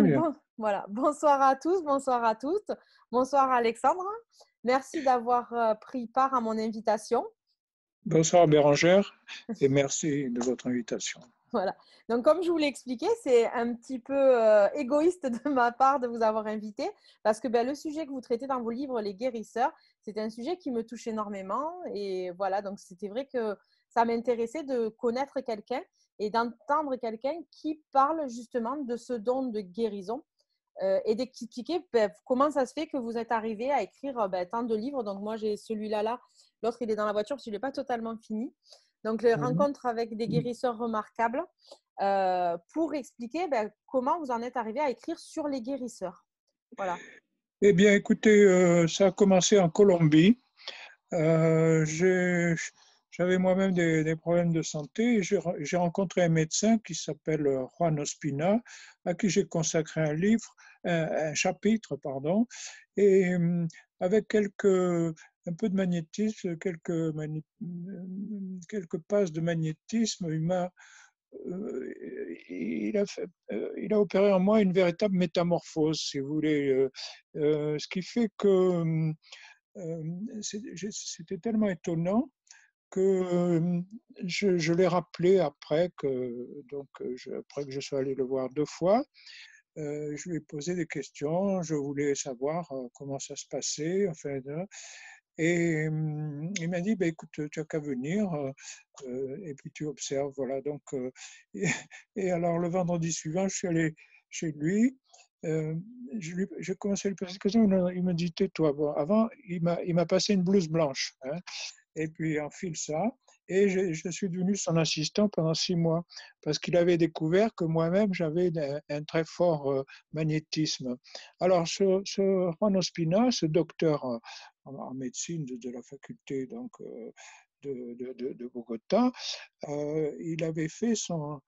bien. Voilà. Bonsoir à tous, bonsoir à toutes. Bonsoir Alexandre. Merci d'avoir pris part à mon invitation. Bonsoir Bérangère et merci de votre invitation. Voilà. Donc, comme je vous l'ai expliqué, c'est un petit peu égoïste de ma part de vous avoir invité parce que le sujet que vous traitez dans vos livres, Les guérisseurs, c'est un sujet qui me touche énormément. Et voilà, donc c'était vrai que ça m'intéressait de connaître quelqu'un et d'entendre quelqu'un qui parle justement de ce don de guérison et d'expliquer comment ça se fait que vous êtes arrivé à écrire tant de livres. Donc, moi, j'ai celui-là, l'autre, il est dans la voiture parce que je ne l'ai pas totalement fini. Donc, les rencontres avec des guérisseurs remarquables pour expliquer comment vous en êtes arrivé à écrire sur les guérisseurs. Voilà. Eh bien, écoutez, ça a commencé en Colombie. J'avais moi-même des problèmes de santé et j'ai rencontré un médecin qui s'appelle Juan Ospina, à qui j'ai consacré un livre, un chapitre, pardon, et avec un peu de magnétisme, quelques passes de magnétisme, il a opéré en moi une véritable métamorphose, si vous voulez, ce qui fait que c'était tellement étonnant que je l'ai rappelé après que je sois allé le voir 2 fois. Je lui ai posé des questions, je voulais savoir comment ça se passait, enfin, et il m'a dit, écoute, tu n'as qu'à venir et puis tu observes. Voilà. Donc, et, et alors, le vendredi suivant, je suis allé chez lui. Euh, j'ai commencé à lui poser des questions. Il m'a dit, tais-toi. Bon, avant, il m'a passé une blouse blanche. Hein, et puis, il enfile ça. Et je suis devenu son assistant pendant 6 mois parce qu'il avait découvert que moi-même, j'avais un très fort magnétisme. Alors, ce Juan Ospina, ce docteur en médecine de la faculté donc, de Bogota, il avait fait son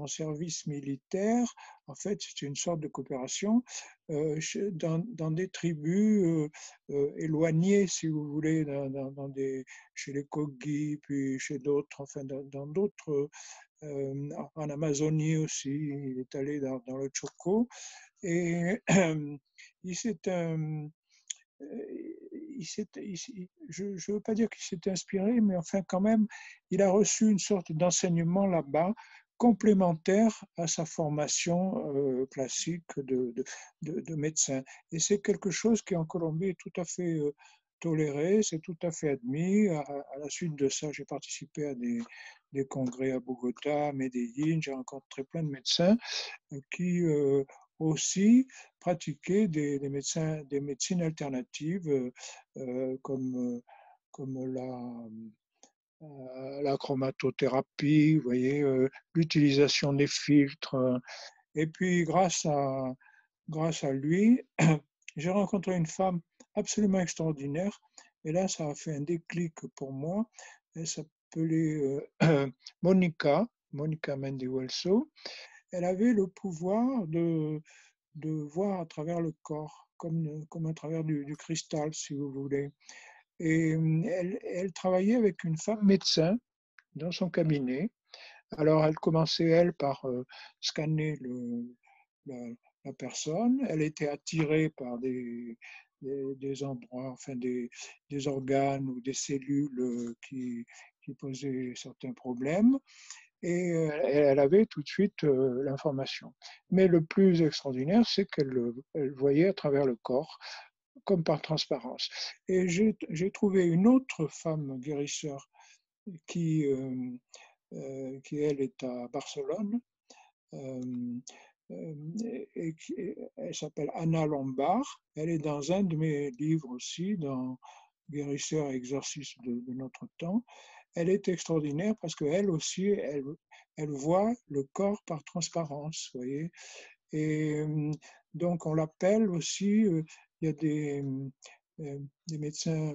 service militaire. En fait, c'était une sorte de coopération dans des tribus éloignées, si vous voulez, chez les Kogi, puis chez d'autres, enfin dans d'autres, en Amazonie aussi, il est allé dans le Choco. Et il s'est je ne veux pas dire qu'il s'est inspiré, mais enfin quand même, il a reçu une sorte d'enseignement là-bas complémentaire à sa formation classique de médecin. Et c'est quelque chose qui en Colombie est tout à fait toléré, c'est tout à fait admis. À la suite de ça, j'ai participé à des congrès à Bogota, à Medellín, j'ai rencontré plein de médecins qui aussi pratiquaient des médecines alternatives comme la chromatothérapie, vous voyez, l'utilisation des filtres. Et puis, grâce à lui, j'ai rencontré une femme absolument extraordinaire. Et là, ça a fait un déclic pour moi. Elle s'appelait Monica Mendihuelso. Elle avait le pouvoir de voir à travers le corps, comme à travers du cristal, si vous voulez. Et elle travaillait avec une femme médecin dans son cabinet. Alors, elle commençait, elle, par scanner la, la personne. Elle était attirée par des endroits, enfin des organes ou des cellules qui posaient certains problèmes. Et elle avait tout de suite l'information. Mais le plus extraordinaire, c'est qu'elle voyait à travers le corps, comme par transparence. Et j'ai trouvé une autre femme guérisseur qui elle, est à Barcelone, euh, elle s'appelle Anna Lombard. Elle est dans un de mes livres aussi, dans Guérisseur et exorcisme de notre temps. Elle est extraordinaire parce qu'elle aussi, elle voit le corps par transparence, vous voyez. Et donc, on l'appelle aussi, il y a des médecins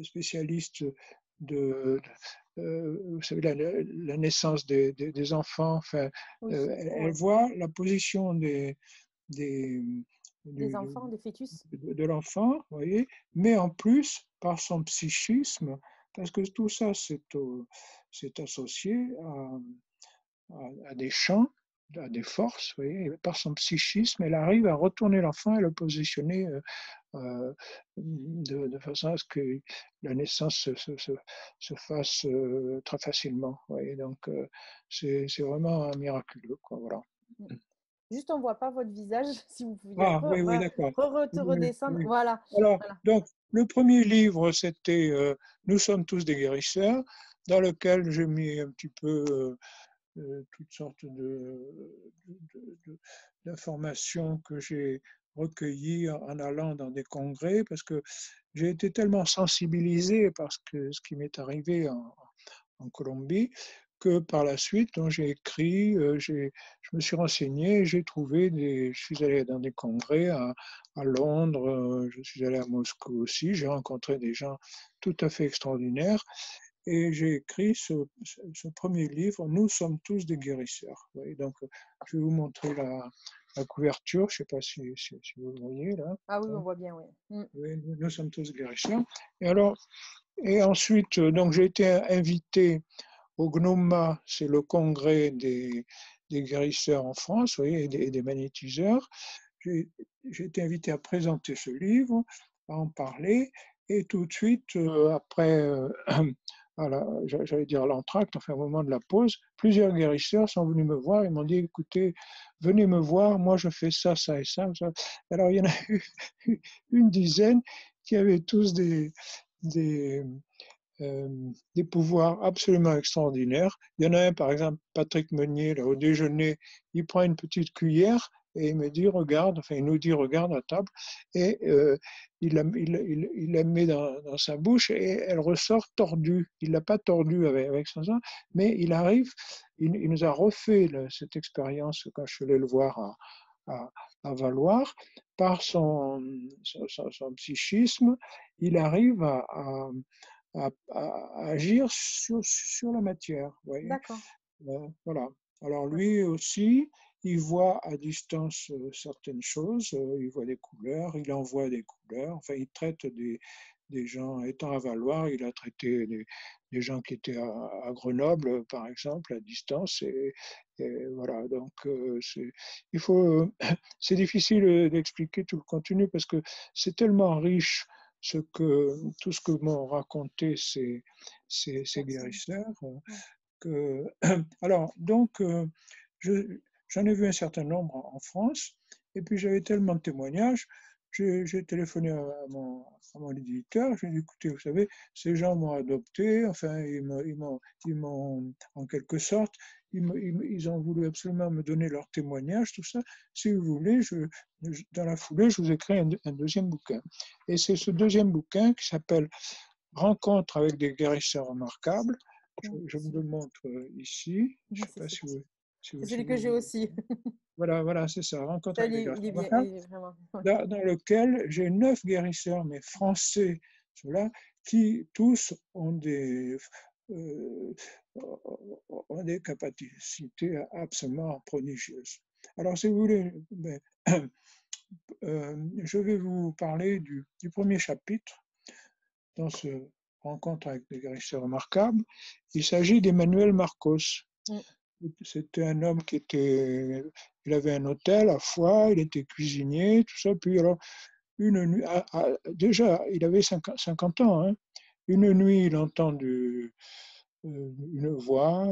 spécialistes de, vous savez, la naissance des enfants. Enfin, Oui, elle ouais. voit la position des, Des enfants, des fœtus. de l'enfant, vous voyez, mais en plus, par son psychisme, parce que tout ça, c'est associé à des chants a des forces, vous voyez, et par son psychisme, elle arrive à retourner l'enfant et le positionner de façon à ce que la naissance se fasse très facilement. Vous voyez, donc, c'est vraiment miraculeux, quoi, voilà. Juste, on ne voit pas votre visage, si vous pouviez Ah, oui, oui, d'accord. Oui, oui, redescendre. oui. Voilà, Alors, voilà. donc, le premier livre, c'était Nous sommes tous des guérisseurs, dans lequel j'ai mis un petit peu toutes sortes d'informations que j'ai recueillies en allant dans des congrès, parce que j'ai été tellement sensibilisé par ce qui m'est arrivé en Colombie, que par la suite, donc, j'ai écrit, je me suis renseigné, j'ai trouvé je suis allé dans des congrès à Londres, je suis allé à Moscou aussi, j'ai rencontré des gens tout à fait extraordinaires, et j'ai écrit ce premier livre, Nous sommes tous des guérisseurs. Oui, donc, je vais vous montrer la couverture, je ne sais pas si vous le voyez là. Ah oui, on voit bien, oui. Oui, nous sommes tous guérisseurs. Et alors, et ensuite, donc j'ai été invité au GNOMA, c'est le congrès des guérisseurs en France, oui, et des magnétiseurs. J'ai été invité à présenter ce livre, à en parler, et tout de suite, après, j'allais dire l'entracte, enfin au moment de la pause, plusieurs guérisseurs sont venus me voir et m'ont dit, écoutez, venez me voir, moi je fais ça, ça et ça. Ça. Alors il y en a eu une dizaine qui avaient tous des, euh, des pouvoirs absolument extraordinaires. Il y en a un, par exemple, Patrick Meunier, là, au déjeuner, il prend une petite cuillère et il me dit, regarde, enfin, il nous dit, regarde à table, et il la met dans sa bouche et elle ressort tordue. Il ne l'a pas tordue avec son sang, mais il nous a refait cette expérience quand je suis allé le voir à Valoir, par son psychisme, il arrive à agir sur la matière. Vous voyez. D'accord. Voilà. Alors Ouais. lui aussi, il voit à distance certaines choses, il voit des couleurs, il envoie des couleurs, enfin il traite des gens, étant à Valoir, il a traité des gens qui étaient à Grenoble, par exemple, à distance, et voilà, donc il faut, c'est difficile d'expliquer tout le contenu parce que c'est tellement riche tout ce que m'ont raconté ces Merci. guérisseurs, Ouais. que, alors, donc, j'en ai vu un certain nombre en France, et puis j'avais tellement de témoignages, j'ai téléphoné à mon éditeur, j'ai dit, écoutez, vous savez, ces gens m'ont adopté, enfin, ils m'ont, en quelque sorte, ils ont voulu absolument me donner leur témoignage, tout ça. Si vous voulez, dans la foulée, je vous écris un deuxième bouquin. Et c'est ce deuxième bouquin qui s'appelle Rencontre avec des guérisseurs remarquables. Je vous le montre ici. Je ne sais C'est pas si celui-ci. vous, si C'est vous, si celui que j'ai vous- aussi. Voilà, voilà, c'est ça. Rencontre avec des Il est guérisseurs bien, remarquables, il est vraiment. Ouais. dans lequel j'ai 9 guérisseurs, mais français, ceux-là, qui tous euh, ont des capacités absolument prodigieuses. Alors, si vous voulez, ben, je vais vous parler du premier chapitre dans ce rencontre avec des guérisseurs remarquables. Il s'agit d'Emmanuel Marcos. Mm. C'était un homme il avait un hôtel à Foix, il était cuisinier, tout ça. Puis alors, une nuit, déjà, il avait 50 ans. Hein. Une nuit, il entend une voix,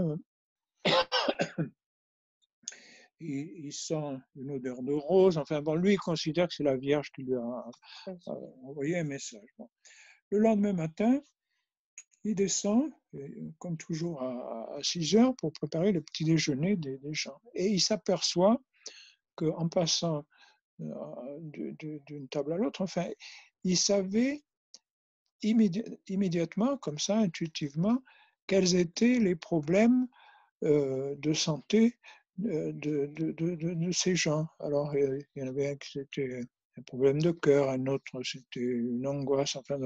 il sent une odeur de rose. Enfin bon, lui, il considère que c'est la Vierge qui lui a envoyé un message. Bon. Le lendemain matin, il descend, comme toujours, à 6 heures pour préparer le petit déjeuner des gens. Et il s'aperçoit qu'en passant d'une table à l'autre, enfin, il savait immédiatement, comme ça, intuitivement, quels étaient les problèmes de santé de ces gens. Alors, il y en avait un qui c'était un problème de cœur, un autre c'était une angoisse. Enfin,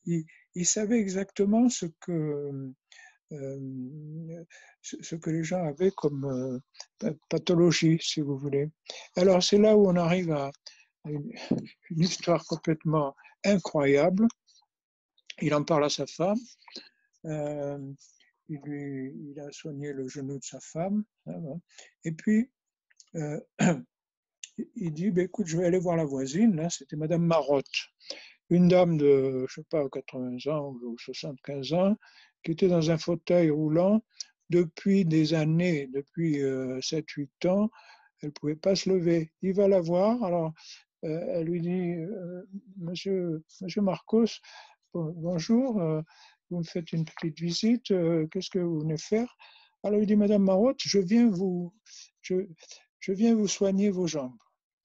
il savait exactement ce que les gens avaient comme pathologie, si vous voulez. Alors, c'est là où on arrive à une histoire complètement incroyable. Il en parle à sa femme. Euh, il a soigné le genou de sa femme. Hein, et puis, euh, il dit, ben, écoute, je vais aller voir la voisine. Là, c'était Madame Marotte, une dame de, je sais pas, 80 ans ou 75 ans, qui était dans un fauteuil roulant depuis des années, depuis 7-8 ans. Elle ne pouvait pas se lever. Il va la voir. Alors, elle lui dit, Monsieur Marcos, bonjour, vous me faites une petite visite, qu'est-ce que vous venez faire? Alors, il dit, Madame Marotte, je, je viens vous soigner vos jambes.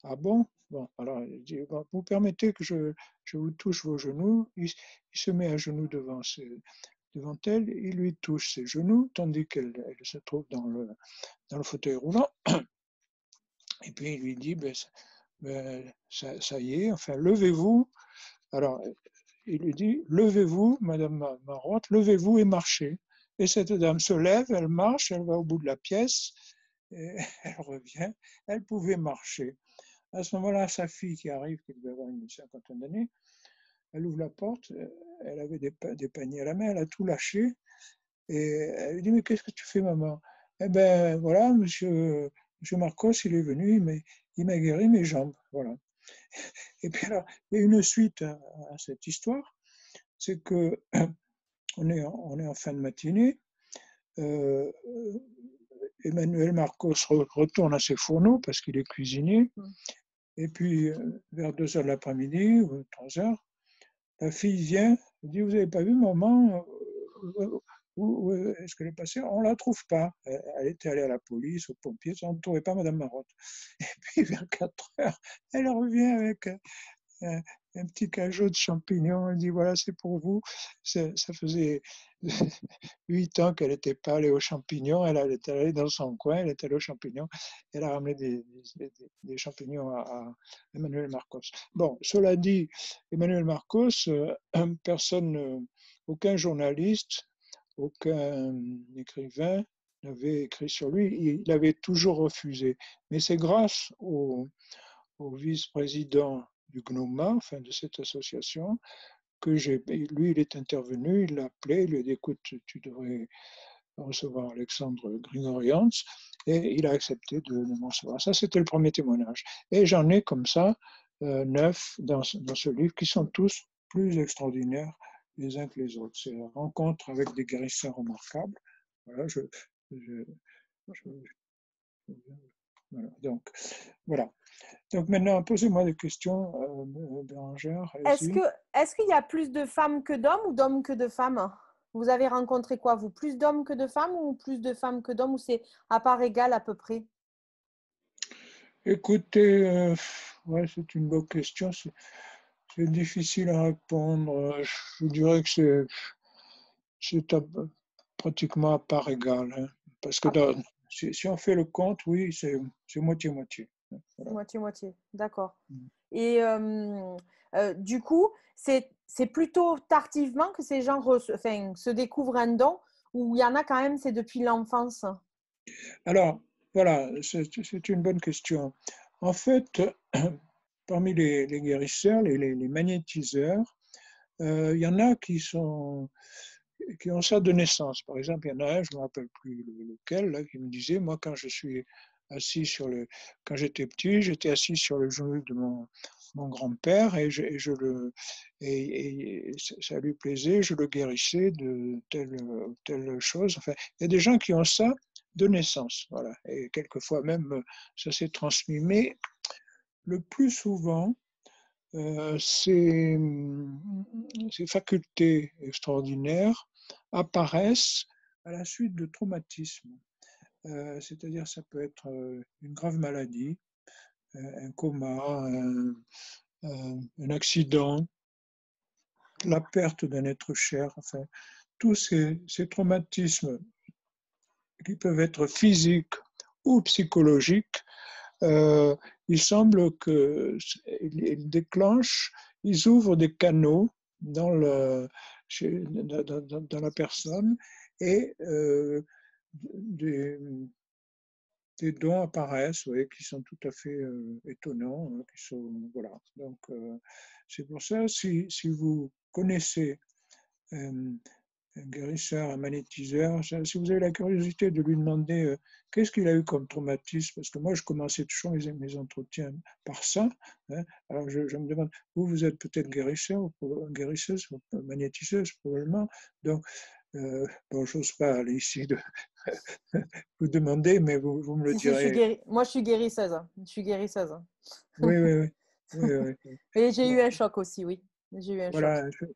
Ah bon? Bon, alors, il dit, bon, vous permettez que je vous touche vos genoux. Il se met à genoux devant elle, il lui touche ses genoux, tandis qu'elle se trouve dans le fauteuil roulant. Et puis, il lui dit, ça y est, enfin, levez-vous. Alors, il lui dit, levez-vous, Madame Marotte, levez-vous et marchez. Et cette dame se lève, elle marche, elle va au bout de la pièce, et elle revient, elle pouvait marcher. À ce moment-là, sa fille qui arrive, qui devait avoir une cinquantaine d'années, elle ouvre la porte, elle avait des paniers à la main, elle a tout lâché, et elle lui dit, mais qu'est-ce que tu fais, maman? Eh ben voilà, monsieur Marcos, il est venu, il m'a guéri mes jambes. Voilà. Et puis alors, il y a une suite à cette histoire, c'est que on est en fin de matinée, euh, Emmanuel Marcos retourne à ses fourneaux parce qu'il est cuisinier, Mm. et puis vers 2 heures de l'après-midi ou 3 heures, la fille vient, elle dit, vous n'avez pas vu maman, où est-ce qu'elle est passée? On ne la trouve pas. Elle était allée à la police, aux pompiers, on ne trouvait pas Madame Marotte. Et puis vers 4 heures, elle revient avec un, un petit cajot de champignons. Elle dit, voilà, c'est pour vous. Ça faisait 8 ans qu'elle n'était pas allée aux champignons. Elle était allée dans son coin, elle était allée aux champignons. Elle a ramené des champignons à Emmanuel Marcos. Bon, cela dit, Emmanuel Marcos, aucun journaliste, aucun écrivain n'avait écrit sur lui. Il avait toujours refusé. Mais c'est grâce au vice-président du GNOMA, enfin de cette association, lui, il est intervenu, il l'a appelé, il lui a dit, écoute, tu devrais recevoir Alexandre Grigorians, et il a accepté de me recevoir. Ça, c'était le premier témoignage. Et j'en ai comme ça 9 dans ce livre, qui sont tous plus extraordinaires les uns que les autres. C'est une rencontre avec des guérisseurs remarquables. Voilà, je, je, voilà. Voilà. Donc maintenant, posez-moi des questions, Bérangère, Est-ce que, allez-y. est-ce qu'il y a plus de femmes que d'hommes ou d'hommes que de femmes? Vous avez rencontré quoi, vous? Plus d'hommes que de femmes ou plus de femmes que d'hommes ou c'est à part égale à peu près? Écoutez, ouais, c'est une bonne question. C'est difficile à répondre. Je dirais que c'est pratiquement à part égale, hein. Parce que Ah, si on fait le compte, oui, c'est moitié-moitié. c'est Voilà. moitié-moitié, d'accord. Et du coup, c'est plutôt tardivement que ces gens enfin, se découvrent un don ou il y en a quand même, c'est depuis l'enfance? Alors, voilà, c'est une bonne question. En fait, parmi les guérisseurs, les magnétiseurs, il y en a qui ont ça de naissance. Par exemple, il y en a un, je ne me rappelle plus lequel, là, qui me disait, moi, quand j'étais petit, j'étais assis sur le genou de mon grand-père et ça lui plaisait, je le guérissais de telle chose. Enfin, il y a des gens qui ont ça de naissance, voilà. Et quelquefois même, ça s'est transmis. Mais le plus souvent, ces facultés extraordinaires apparaissent à la suite de traumatismes. C'est-à-dire, ça peut être une grave maladie, un coma, un accident, la perte d'un être cher, enfin, tous ces traumatismes qui peuvent être physiques ou psychologiques, euh, il semble qu'ils déclenchent, ils ouvrent des canaux dans, dans la personne et des, des dons apparaissent, ouais, qui sont tout à fait étonnants, hein, qui sont, voilà. Donc, c'est pour ça, si vous connaissez euh, un guérisseur, un magnétiseur. Si vous avez la curiosité de lui demander qu'est-ce qu'il a eu comme traumatisme, parce que moi, je commençais toujours mes entretiens par ça. Hein. Alors, je me demande, vous êtes peut-être guérisseur, ou guérisseuse, ou magnétiseuse, probablement. Donc, bon, j'ose pas aller ici de vous demander, mais vous me le Si, direz. moi, je suis guérisseuse. Je suis guérisseuse. Oui, oui, oui. Oui, oui, oui. Et j'ai eu Bon, un choc aussi, oui. J'ai eu un choc. voilà, un choc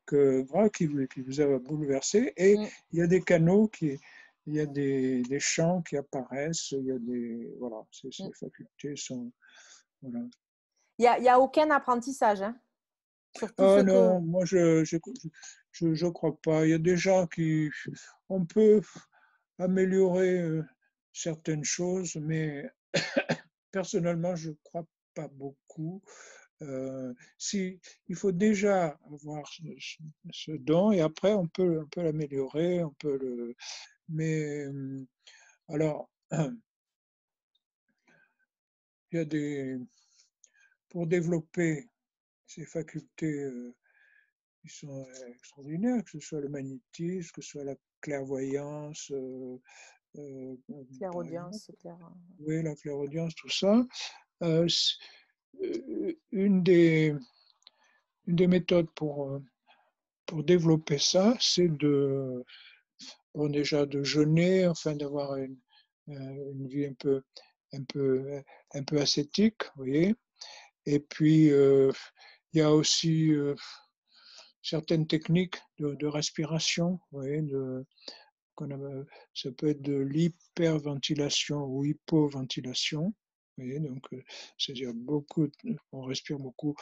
grave qui vous a bouleversé. Et Mm. il y a des canaux il y a des champs qui apparaissent, il y a des, voilà, Mm. ces facultés sont, voilà. Y a aucun apprentissage, hein, sur tout ce Ah que… non, moi je crois pas. Il y a des gens on peut améliorer certaines choses, mais personnellement, je crois pas beaucoup. Si, il faut déjà avoir ce don et après on peut l'améliorer, on peut le. Mais alors, il y a pour développer ces facultés qui sont extraordinaires, que ce soit le magnétisme, que ce soit la clairvoyance, par exemple, Clairaudience, clair. oui, la clairaudience, tout ça. Euh, une une des méthodes pour développer ça, c'est bon, déjà de jeûner, enfin d'avoir une vie un peu, un peu ascétique, vous voyez. Et puis, il y a aussi certaines techniques de respiration, vous voyez, ça peut être de l'hyperventilation ou hypoventilation. Vous voyez, donc, c'est-à-dire on respire beaucoup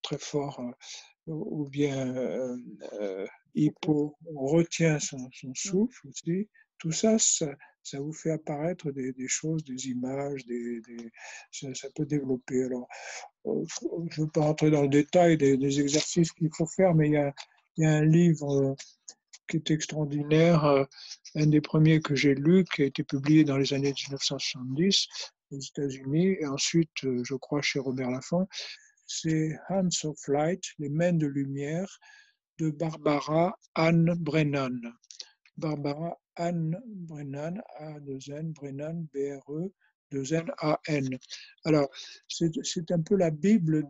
très fort, ou bien Beaucoup. on retient son Mm. souffle aussi. Tout ça, ça vous fait apparaître des choses, des images, ça peut développer. Alors, je ne veux pas rentrer dans le détail des exercices qu'il faut faire, mais il y a un livre qui est extraordinaire, un des premiers que j'ai lu, qui a été publié dans les années 1970 aux États-Unis, et ensuite, je crois, chez Robert Laffont. C'est Hands of Light, les mains de lumière, de Barbara Ann Brennan. Barbara Ann Brennan, A2N, Brennan, B-R-E, 2N-A-N. Alors, c'est un peu la Bible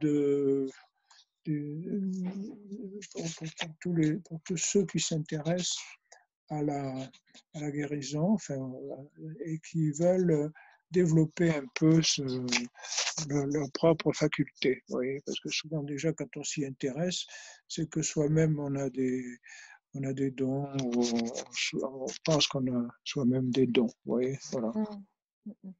pour tous ceux qui s'intéressent à la guérison, enfin, et qui veulent développer un peu leur propre faculté. Vous voyez, parce que souvent déjà quand on s'y intéresse, c'est que soi-même on a des dons, ou on pense qu'on a soi-même des dons. Vous voyez, voilà. Mm. Mm.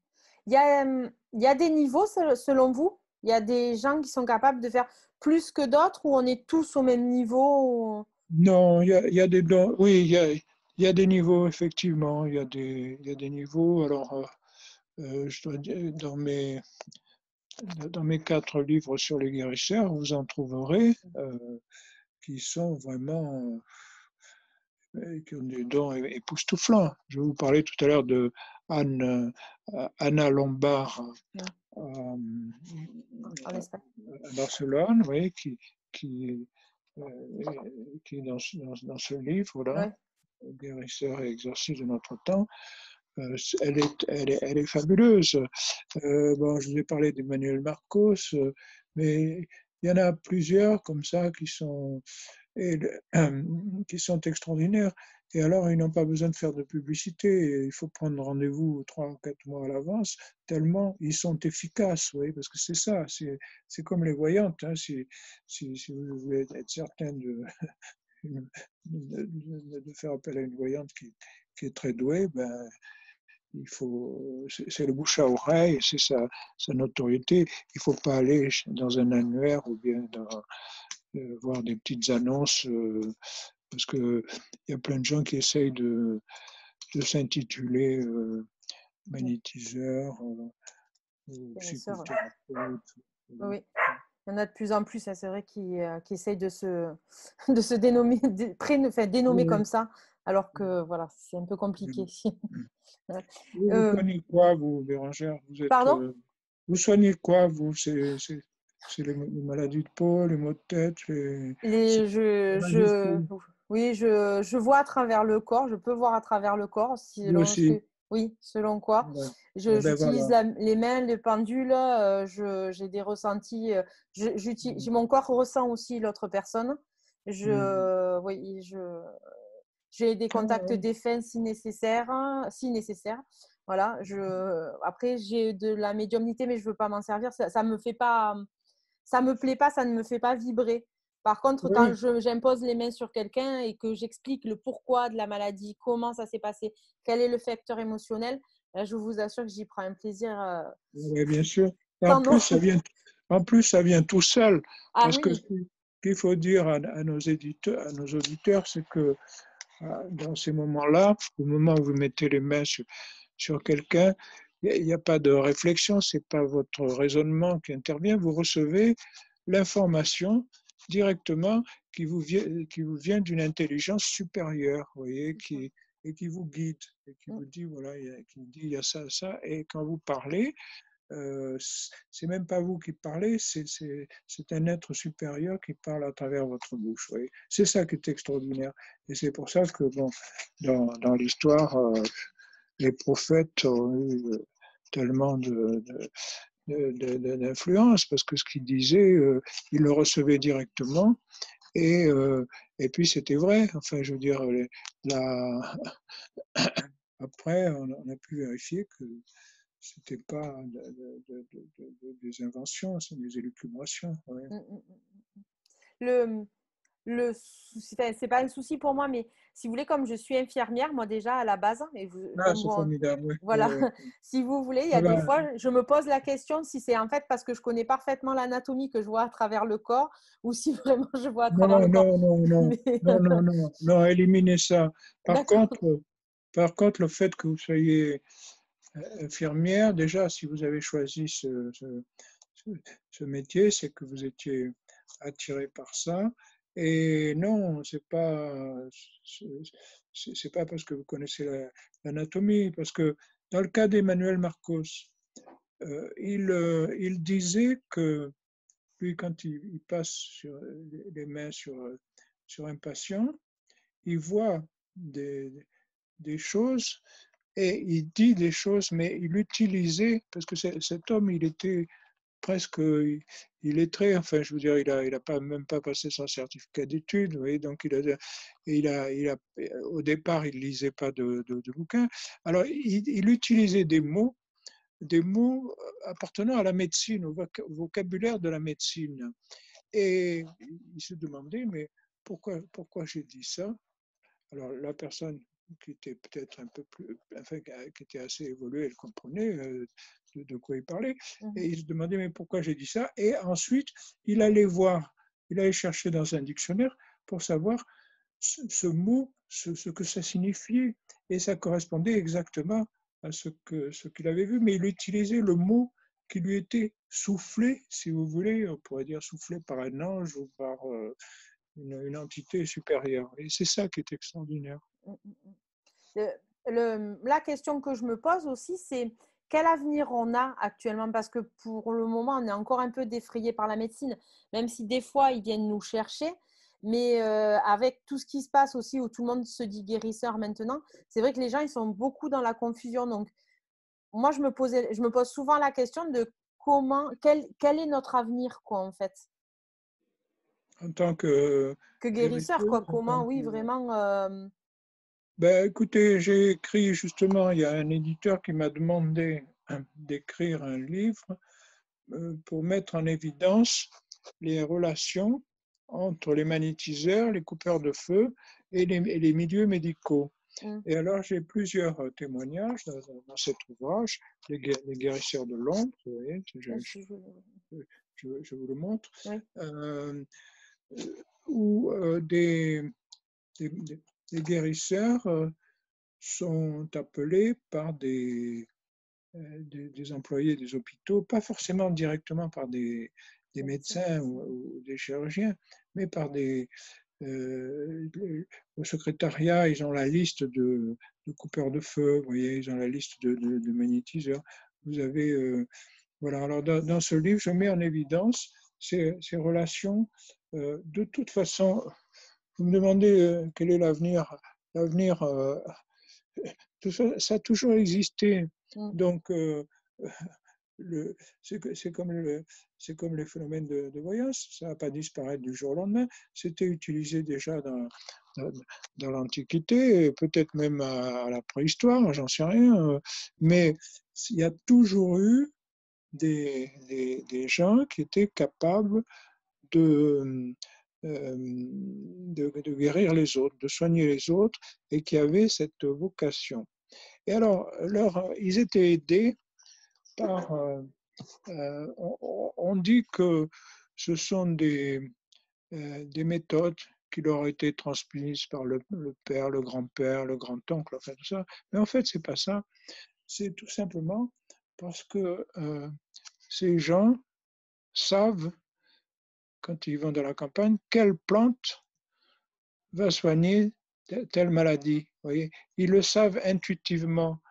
Il y a des niveaux selon vous? Il y a des gens qui sont capables de faire plus que d'autres ou on est tous au même niveau? Non, il y a des dons. Oui, il y a des niveaux, effectivement. Il y a des niveaux. Alors, je dois dire, dans mes 4 livres sur les guérisseurs, vous en trouverez qui sont vraiment, qui ont des dons époustouflants. Je vous parlais tout à l'heure de Anna Lombard euh, En Espagne. à Barcelone, oui, qui, euh, qui est dans ce livre-là, Ouais. Guérisseur et exorcisme de notre temps. Elle est fabuleuse. Bon, je vous ai parlé d'Emmanuel Marcos, mais il y en a plusieurs comme ça et, qui sont extraordinaires. Et alors, ils n'ont pas besoin de faire de publicité. Il faut prendre rendez-vous 3 ou 4 mois à l'avance, tellement ils sont efficaces. Oui, parce que c'est ça, c'est comme les voyantes. Hein, si vous voulez être certain de faire appel à une voyante qui est très douée, ben, c'est le bouche à oreille, c'est sa notoriété. Il ne faut pas aller dans un annuaire ou bien voir des petites annonces, parce qu'il y a plein de gens qui essayent de s'intituler magnétiseur ou Guérisseur, ouais. psychothérapeute. Oui, oui. Il y en a de plus en plus, hein, c'est vrai, qui essayent de se dénommer, enfin, dénommer Oui, comme ça, alors que voilà, c'est un peu compliqué. oui. Vous Euh, soignez quoi, vous, Bérangère? pardon? Vous soignez quoi, vous? C'est les maladies de peau, les maux de tête, c'est Les, pas je, mal du je, tout. oui, je vois à travers le corps, je peux voir à travers le corps, Moi selon ce aussi. que, oui, selon quoi. Ouais. Eh ben J'utilise voilà. les mains, les pendules, j'ai des ressentis, mon corps ressent aussi l'autre personne. Mm. Oui, j'ai des Ah, contacts ouais. défunts si nécessaire, si nécessaire. Voilà, après, j'ai de la médiumnité, mais je ne veux pas m'en servir. Ça me fait pas, ça me plaît pas, ça ne me fait pas vibrer. Par contre, quand Oui, j'impose les mains sur quelqu'un et que j'explique le pourquoi de la maladie, comment ça s'est passé, quel est le facteur émotionnel, là, je vous assure que j'y prends un plaisir oui, bien sûr. Et sans nom. en plus, ça vient tout seul. Ah Parce que oui, ce qu'il faut dire à nos auditeurs, c'est que dans ces moments-là, au moment où vous mettez les mains sur quelqu'un, il n'y a pas de réflexion, ce n'est pas votre raisonnement qui intervient. Vous recevez l'information directement qui vous vient d'une intelligence supérieure, vous voyez, et qui vous guide, et qui vous dit, voilà, qui vous dit, il y a ça, ça. Et quand vous parlez, c'est même pas vous qui parlez, c'est un être supérieur qui parle à travers votre bouche. Vous voyez. C'est ça qui est extraordinaire. Et c'est pour ça que, bon, dans l'histoire, les prophètes ont eu tellement d'influence, parce que ce qu'ils disaient, ils le recevaient directement, et puis c'était vrai. Enfin, je veux dire, la, après, on a pu vérifier que c'était pas des inventions, c'est des élucubrations. Ouais. mm, mm, mm. Le, le souci, enfin, c'est pas un souci pour moi, mais si vous voulez, comme je suis infirmière, moi déjà à la base, et vous, Ah, comme c'est vous, formidable, oui. voilà, Ouais, ouais. si vous voulez, il y Ah a des ben, fois, je me pose la question si c'est en fait parce que je connais parfaitement l'anatomie que je vois à travers le corps, ou si vraiment je vois à travers non, le corps. non, non, non, Mais non, non, non, non, éliminez ça. Par d'accord. contre, par contre, le fait que vous soyez infirmière, déjà, si vous avez choisi ce métier, c'est que vous étiez attiré par ça. Et non, c'est pas parce que vous connaissez l'anatomie, parce que dans le cas d'Emmanuel Marcos, il disait que lui, quand il passe les mains sur un patient, il voit des choses et il dit des choses, mais il utilisait, parce que cet homme, il était presque illettré, enfin, je veux dire, il a pas, même pas passé son certificat d'études, vous voyez, donc au départ, il lisait pas de bouquins. Alors, il utilisait des mots appartenant à la médecine, au vocabulaire de la médecine. Et il se demandait, mais pourquoi j'ai dit ça? Alors, la personne qui était peut-être un peu plus, enfin, qui était assez évoluée, elle comprenait de quoi il parlait. Et Mhm. il se demandait, mais pourquoi j'ai dit ça? Et ensuite, il allait voir, il allait chercher dans un dictionnaire pour savoir ce mot, ce que ça signifiait. Et ça correspondait exactement à ce qu'il avait vu, mais il utilisait le mot qui lui était soufflé, si vous voulez, on pourrait dire soufflé par un ange ou par une entité supérieure. Et c'est ça qui est extraordinaire. Mm, mm, mm. La question que je me pose aussi, c'est quel avenir on a actuellement? Parce que pour le moment, on est encore un peu défrayé par la médecine, même si des fois, ils viennent nous chercher. Mais avec tout ce qui se passe aussi, où tout le monde se dit guérisseur maintenant, c'est vrai que les gens, ils sont beaucoup dans la confusion. Donc, moi, je me pose souvent la question de quel est notre avenir, quoi, en fait? En tant que Que guérisseur, quoi. guérisseuse, en tant Comment, oui, que... vraiment. Ben, écoutez, j'ai écrit justement, il y a un éditeur qui m'a demandé d'écrire un livre pour mettre en évidence les relations entre les magnétiseurs, les coupeurs de feu et les milieux médicaux. Mm, Et alors, j'ai plusieurs témoignages dans cet ouvrage, les guérisseurs de l'ombre, vous voyez, si je- je vous le montre, oui. euh, où des, des guérisseurs sont appelés par des employés des hôpitaux, pas forcément directement par des médecins ou des chirurgiens, mais par au secrétariat, ils ont la liste de coupeurs de feu, vous voyez, ils ont la liste de magnétiseurs. Vous avez, voilà, alors dans ce livre, je mets en évidence ces relations, de toute façon, vous me demandez quel est l'avenir. L'avenir, tout ça, ça a toujours existé. Donc, c'est comme les phénomènes de voyance, ça ne va pas disparaître du jour au lendemain. C'était utilisé déjà dans l'Antiquité, peut-être même à la préhistoire, j'en sais rien. Mais il y a toujours eu des gens qui étaient capables de, de guérir les autres, de soigner les autres, et qui avaient cette vocation. Et alors, ils étaient aidés par... on dit que ce sont des méthodes qui leur ont été transmises par le père, le grand-père, le grand-oncle, enfin tout ça. Mais en fait, c'est pas ça. C'est tout simplement parce que ces gens savent, quand ils vont dans la campagne, quelle plante va soigner telle maladie. Vous voyez, ils le savent intuitivement.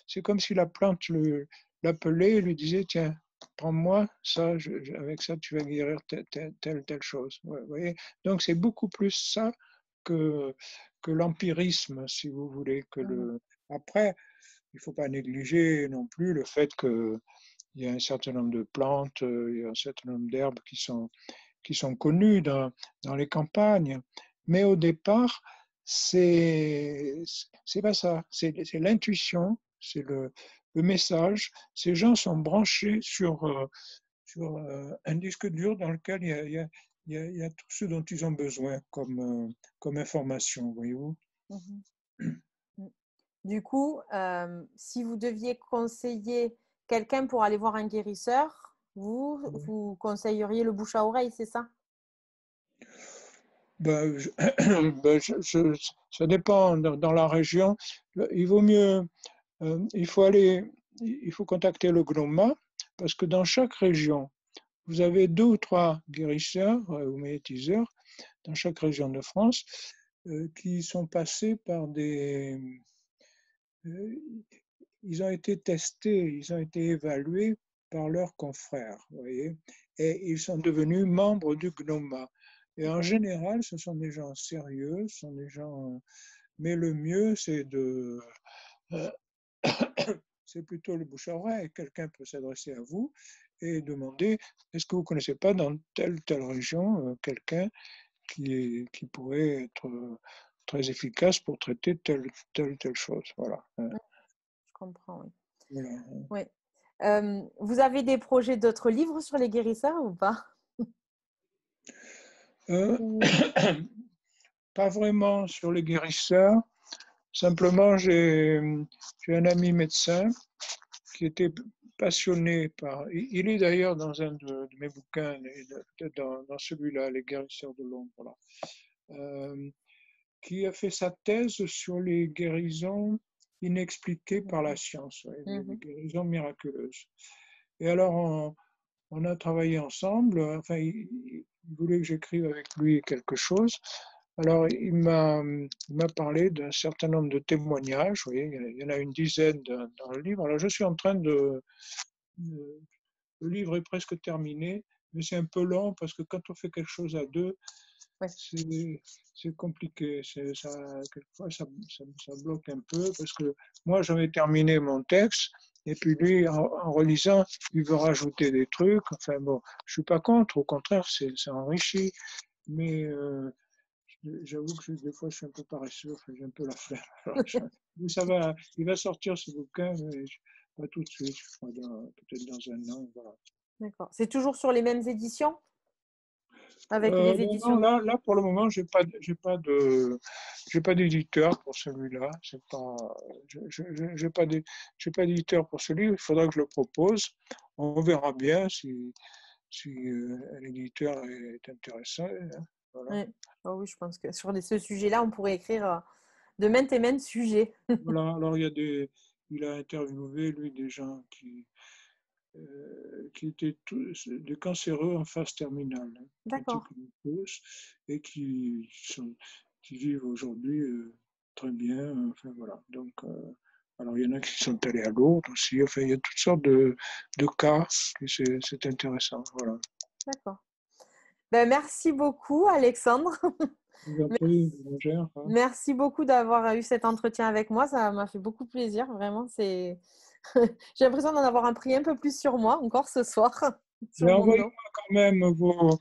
C'est comme si la plante l'appelait et lui disait, tiens, prends-moi ça, avec ça tu vas guérir telle chose. Vous voyez, donc c'est beaucoup plus ça que l'empirisme, si vous voulez. Après, il ne faut pas négliger non plus le fait qu'il y a un certain nombre de plantes, il y a un certain nombre d'herbes qui sont connues dans les campagnes. Mais au départ, c'est pas ça. C'est l'intuition, c'est le message. Ces gens sont branchés sur un disque dur dans lequel il y a tout ce dont ils ont besoin comme information, voyez-vous. Du coup, si vous deviez conseiller quelqu'un pour aller voir un guérisseur, vous conseilleriez le bouche à oreille, c'est ça? Ben, ça dépend dans la région. Il vaut mieux, il faut contacter le GNOMA parce que dans chaque région, vous avez 2 ou 3 guérisseurs ou magnétiseurs dans chaque région de France qui sont passés par ils ont été testés, ils ont été évalués par leurs confrères, vous voyez, et ils sont devenus membres du GNOMA. Et en général, ce sont des gens sérieux, ce sont des gens. Mais le mieux, c'est plutôt le bouche à oreille. Quelqu'un peut s'adresser à vous et demander est-ce que vous ne connaissez pas dans telle région quelqu'un qui pourrait être très efficace pour traiter telle chose. Voilà. Je comprends, oui. Voilà. Oui. Vous avez des projets d'autres livres sur les guérisseurs ou pas? Pas vraiment sur les guérisseurs. Simplement, j'ai un ami médecin qui était passionné par. Il est d'ailleurs dans un de mes bouquins, dans celui-là, Les guérisseurs de l'ombre, qui a fait sa thèse sur les guérisons inexpliquées par la science, les guérisons miraculeuses. Et alors, on a travaillé ensemble. Enfin, il voulait que j'écrive avec lui quelque chose. Alors, il m'a parlé d'un certain nombre de témoignages. Vous voyez, il y en a une dizaine dans le livre. Alors, je suis en train le livre est presque terminé, mais c'est un peu long parce que quand on fait quelque chose à deux, c'est compliqué. Quelquefois, ça bloque un peu parce que moi, j'avais terminé mon texte et puis lui, en relisant, il veut rajouter des trucs. Enfin bon, je suis pas contre, au contraire, c'est enrichi. Mais j'avoue que des fois, je suis un peu paresseux, enfin, j'ai un peu la flemme. Il va sortir ce bouquin, mais pas tout de suite, je crois, peut-être dans un an. Voilà. D'accord. C'est toujours sur les mêmes éditions? Avec les Non, éditions? là, pour le moment, j'ai pas d'éditeur pour celui-là. C'est pas, j'ai pas d'éditeur pour celui-là. Il faudra que je le propose. On verra bien si l'éditeur est intéressant. Hein. Voilà. Oui. Oh oui, je pense que sur ce sujet-là, on pourrait écrire de maintes et maintes sujets. Voilà. Alors, il a interviewé, lui, des gens qui étaient tous des cancéreux en phase terminale, hein, D'accord. et qui vivent aujourd'hui très bien. Enfin, voilà. Donc, alors, il y en a qui sont allés à Lourdes aussi. Enfin, il y a toutes sortes de cas. C'est intéressant. Voilà. D'accord. Ben, merci beaucoup, Alexandre. Je vous en prie, Roger, hein. Merci beaucoup d'avoir eu cet entretien avec moi. Ça m'a fait beaucoup plaisir, vraiment. J'ai l'impression d'en avoir appris un peu plus sur moi encore ce soir, sur Mais mon dos. envoyez-moi quand même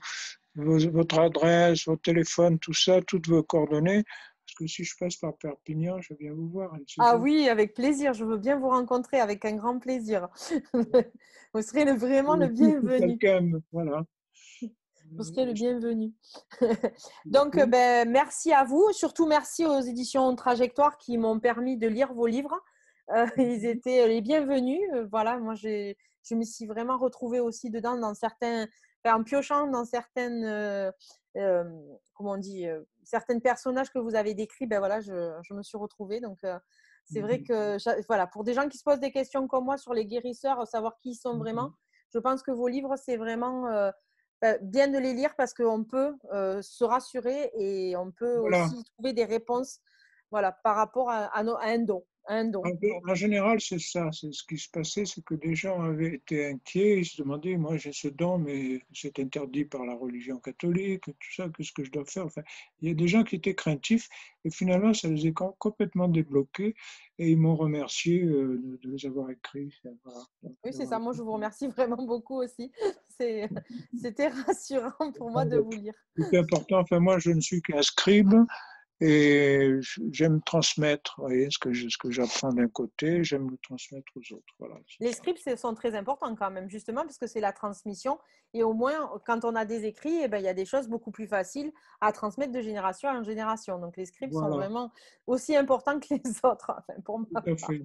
votre adresse, votre téléphone, tout ça, toutes vos coordonnées. Parce que si je passe par Perpignan, je viens vous voir, un de ces Ah jours. oui, avec plaisir. Je veux bien vous rencontrer avec un grand plaisir. Vous serez vraiment le Si bienvenu. quelqu'un, voilà. Vous serez le Je bienvenu. Donc, beaucoup. ben, merci à vous. Surtout, merci aux éditions Trajectoire qui m'ont permis de lire vos livres. Ils étaient les bienvenus. Voilà, moi, je me suis vraiment retrouvée aussi dedans dans certains, enfin, en piochant dans certaines, euh, comment on dit, certains personnages que vous avez décrits. Ben voilà, je me suis retrouvée. Donc, c'est vrai que, voilà, pour des gens qui se posent des questions comme moi sur les guérisseurs, savoir qui ils sont vraiment, je pense que vos livres, c'est vraiment bien de les lire parce qu'on peut se rassurer et on peut Voilà. aussi trouver des réponses, voilà, par rapport à un don. Un don. Donc, En général, c'est ça. C'est ce qui se passait, c'est que des gens avaient été inquiets. Ils se demandaient, moi j'ai ce don, mais c'est interdit par la religion catholique, tout ça, qu'est-ce que je dois faire? Enfin, il y a des gens qui étaient craintifs et finalement, ça les a complètement débloqués et ils m'ont remercié de les avoir écrits. Voilà. oui, c'est ça. Moi, je vous remercie vraiment beaucoup aussi. C'était rassurant pour moi de vous lire. C'était important. Enfin, moi, je ne suis qu'un scribe. Et j'aime transmettre, vous voyez, ce que j'apprends d'un côté, j'aime le transmettre aux autres. Voilà, c'est Les ça. scripts sont très importants quand même, justement, parce que c'est la transmission. Et au moins, quand on a des écrits, eh ben, il y a des choses beaucoup plus faciles à transmettre de génération en génération. Donc, les scripts sont Voilà, vraiment aussi importants que les autres, enfin, pour ma tout à part. fait.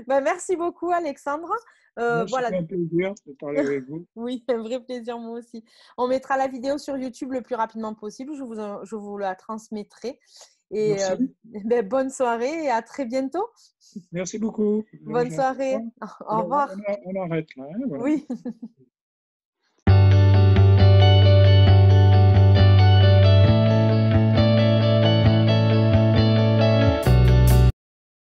Ben, merci beaucoup, Alexandre. Moi, Voilà. c'était un plaisir de parler avec vous. Oui, un vrai plaisir, moi aussi. On mettra la vidéo sur YouTube le plus rapidement possible. Je vous la transmettrai. Et Merci. ben, bonne soirée et à très bientôt. Merci beaucoup. Bonne soirée. Au revoir. On arrête là, hein, voilà. Oui.